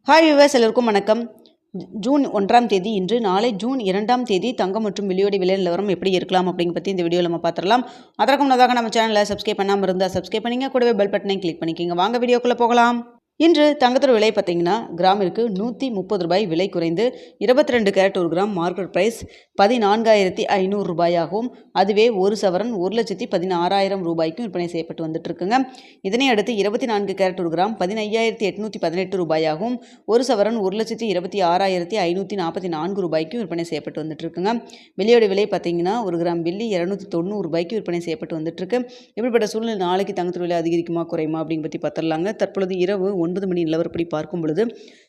Hi viewers, எல்லோருக்கும் வணக்கம். June 1ஆம் தேதி இன்று. நாளை ஜூன் 2ஆம் தேதி தங்கம் மற்றும் வெள்ளியோட விலை நிலவரம் எப்படி இருக்கலாம் அப்படிங்க பற்றி இந்த வீடியோவில் நம்ம பார்த்துடலாம். அதற்கு முன்னதாக நம்ம சேனலை சப்ஸ்கிரைப் பண்ணாமல் இருந்தால் சப்ஸ்கிரைப் பண்ணிங்க, கூடவே பெல் பட்டனை கிளிக் பண்ணிக்கோங்க. வாங்க வீடியோக்குள்ளே போகலாம். இன்று தங்கத்தோட விலை பார்த்தீங்கன்னா கிராமிற்கு 130 ரூபாய் விலை குறைந்து 22 கேரட் 1 கிராம் மார்க்கெட் ப்ரைஸ் 14,500 ரூபாயாகவும், அதுவே ஒரு சவரன் 1,16,000 ரூபாய்க்கும் விற்பனை செய்யப்பட்டு வந்துட்டு இருக்குங்க. இதனை அடுத்து 24 கேரட் 1 கிராம் 15,818 ரூபாயாகவும், ஒரு சவரன் 1,26,544 ரூபாய்க்கும் விற்பனை செய்யப்பட்டு வந்துட்டு இருக்குங்க. வெள்ளியோட விலை பார்த்தீங்கன்னா 1 கிராம் வெள்ளி 290 ரூபாய்க்கு விற்பனை செய்யப்பட்டு வந்துட்டு இருக்கு. இப்படிப்பட்ட சூழ்நிலை நாளைக்கு தங்கத்தோட விலை அதிகரிக்குமா குறையுமா அப்படிங்க பற்றி பார்த்துடலாங்க. தற்பொழுது இரவு 9 மணி நிலவரப்படி பார்க்கும் பொழுது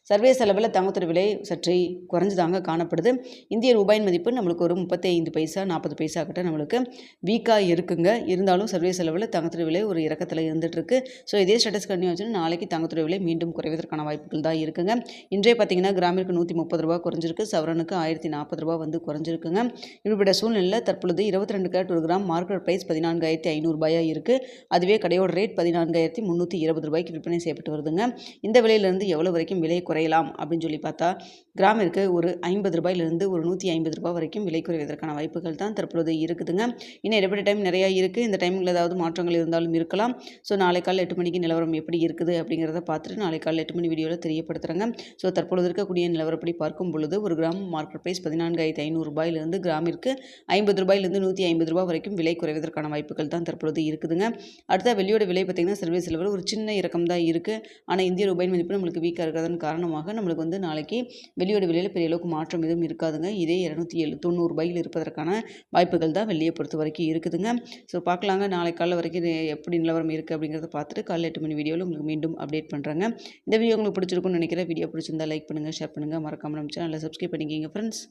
சர்வதேச அளவில் தங்கத்தோட விலை சற்றே குறைஞ்சுதாங்க காணப்படுது. இந்திய ரூபாயின் மதிப்பு நம்மளுக்கு ஒரு 35 பைசா 40 பைசா கிட்ட நம்மளுக்கு வீக்காக இருக்குங்க. இருந்தாலும் சர்வதேச அளவில் தங்கத்தோட விலை ஒரு இறக்கத்தில் இருந்துட்டு இருக்கு. ஸோ இதே ஸ்டேட்டஸ் கண்டினியூ ஆச்சுன்னா நாளைக்கு தங்கத்தோட விலை மீண்டும் குறைவதற்கான வாய்ப்புகள் தான் இருக்குங்க. இன்றைய பார்த்தீங்கன்னா கிராமிற்கு 130 ரூபா குறைஞ்சிருக்கு, சவரனுக்கு 1040 ரூபா வந்து குறைஞ்சிருக்குங்க. இப்படிப்பட்ட சூழ்நிலையில் தற்பொழுது 22 கேரட் 1 கிராம் மார்க்கெட் ப்ரைஸ் 14,500 ரூபாயாக இருக்குது. அதுவே கடையோட ரேட் 14,320 ரூபாய்க்கு விற்பனை செய்யப்பட்டு வருதுங்க. இந்த விலையிலிருந்து எவ்வளோ வரைக்கும் விலை குறையலாம் அப்படின்னு சொல்லி பார்த்தா கிராமிற்கு ஒரு 50 ரூபாயிலிருந்து ஒரு 150 ரூபாய் வரைக்கும் விலை குறைவதற்கான வாய்ப்புகள் தான் தற்பொழுது இருக்குதுங்க. இன்னும் இடைப்பட்ட டைம் நிறையா இருக்குது. இந்த டைமில் ஏதாவது மாற்றங்கள் இருந்தாலும் இருக்கலாம். ஸோ நாளை காலை 8 மணிக்கு நிலவரம் எப்படி இருக்குது அப்படிங்கிறத பார்த்துட்டு நாளை காலை 8 மணி வீடியோவில் தெரியப்படுத்துகிறேங்க. ஸோ தற்பொழுது இருக்கக்கூடிய நிலவரப்படி பார்க்கும் பொழுது ஒரு கிராம் மார்க்கெட் ப்ரைஸ் 14,500 ரூபாயிலிருந்து கிராமிற்கு 50 ரூபாயிலிருந்து 150 ரூபாய் வரைக்கும் விலை குறைவதற்கான வாய்ப்புகள் தான் தற்பொழுது இருக்குதுங்க. அடுத்த வெள்ளியோட விலை பார்த்திங்கன்னா சர்வதேச அளவில் ஒரு சின்ன இறக்கம் தான் இருக்குது. ஆனால் இந்திய ரூபாயின் மதிப்பு நம்மளுக்கு வீக்காக இருக்கிறதன் காரணமாக நம்மளுக்கு வந்து நாளைக்கு வெள்ளியோட விலையில் பெரிய அளவுக்கு மாற்றம் எதுவும் இருக்காதுங்க. இதே 290 ரூபாயில் இருப்பதற்கான வாய்ப்புகள் தான் வெள்ளியை பொறுத்த வரைக்கும் இருக்குதுங்க. ஸோ பார்க்கலாங்க நாளை காலை வரைக்கும் எப்படி நிலவரம் இருக்குது அப்படிங்கிறத பார்த்துட்டு காலை 8 மணி வீடியோவில் உங்களுக்கு மீண்டும் அப்டேட் பண்ணுறேங்க. இந்த வீடியோ உங்களுக்கு பிடிச்சிருக்கும்னு நினைக்கிறேன். வீடியோ பிடிச்சிருந்தா லைக் பண்ணுங்கள், ஷேர் பண்ணுங்கள், மறக்காமல் நம்ம சேனலை சப்ஸ்கிரைப் பண்ணிக்கிங்க ஃப்ரெண்ட்ஸ்.